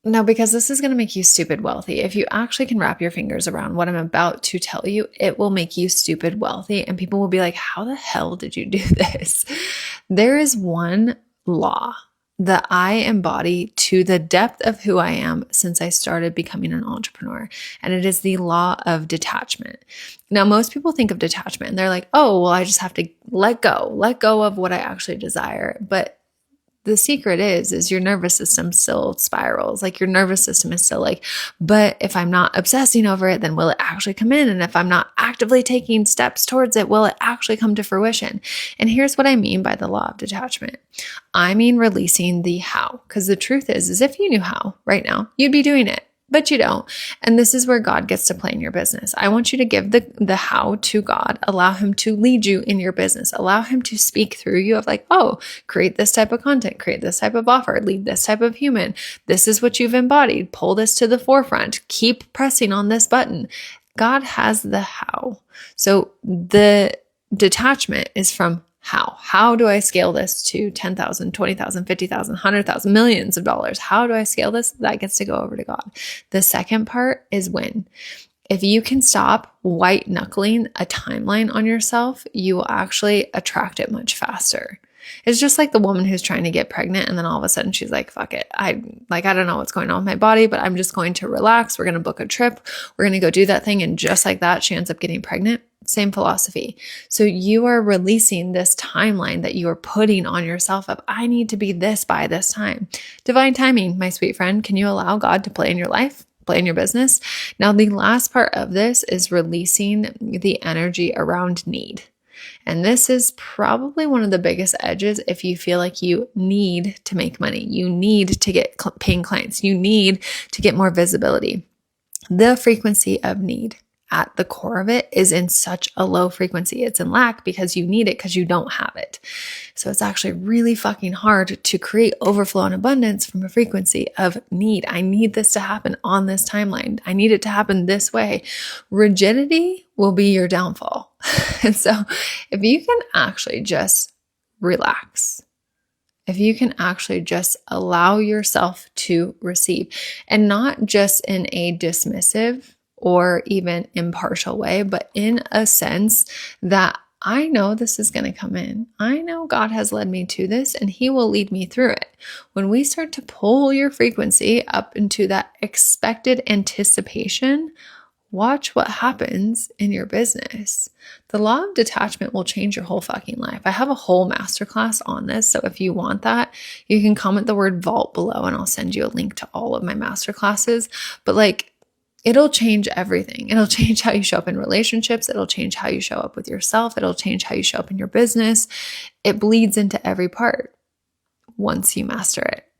No, because this is going to make you stupid wealthy. If you actually can wrap your fingers around what I'm about to tell you, it will make you stupid wealthy. And people will be like, how the hell did you do this? There is one law that I embody to the depth of who I am since I started becoming an entrepreneur. And it is the law of detachment. Now, most people think of detachment and they're like, oh, well, I just have to let go of what I actually desire. But the secret is your nervous system still spirals. Like your nervous system is still like, but if I'm not obsessing over it, then will it actually come in? And if I'm not actively taking steps towards it, will it actually come to fruition? And here's what I mean by the law of detachment. I mean releasing the how, because the truth is if you knew how right now, you'd be doing it. But you don't. And this is where God gets to play in your business. I want you to give the how to God. Allow him to lead you in your business. Allow him to speak through you of like, oh, create this type of content, create this type of offer, lead this type of human. This is what you've embodied. Pull this to the forefront. Keep pressing on this button. God has the how. So the detachment is from how? How do I scale this to 10,000, 20,000, 50,000, 100,000, millions of dollars? How do I scale this? That gets to go over to God. The second part is when. If you can stop white knuckling a timeline on yourself, you will actually attract it much faster. It's just like the woman who's trying to get pregnant and then all of a sudden she's like, fuck it. I don't know what's going on with my body, but I'm just going to relax. We're going to book a trip. We're going to go do that thing. And just like that, she ends up getting pregnant. Same philosophy. So you are releasing this timeline that you are putting on yourself of, I need to be this by this time. Divine timing, my sweet friend. Can you allow God to play in your life? Play in your business? Now, the last part of this is releasing the energy around need. And this is probably one of the biggest edges if you feel like you need to make money. You need to get paying clients. You need to get more visibility. The frequency of need at the core of it is in such a low frequency. It's in lack because you need it because you don't have it. So it's actually really fucking hard to create overflow and abundance from a frequency of need. I need this to happen on this timeline. I need it to happen this way. Rigidity will be your downfall. And so if you can actually just relax, if you can actually just allow yourself to receive, and not just in a dismissive or even impartial way, but in a sense that I know this is going to come in. I know God has led me to this and he will lead me through it. When we start to pull your frequency up into that expected anticipation, watch what happens in your business. The law of detachment will change your whole fucking life. I have a whole masterclass on this. So if you want that, you can comment the word vault below and I'll send you a link to all of my masterclasses. But it'll change everything. It'll change how you show up in relationships. It'll change how you show up with yourself. It'll change how you show up in your business. It bleeds into every part once you master it.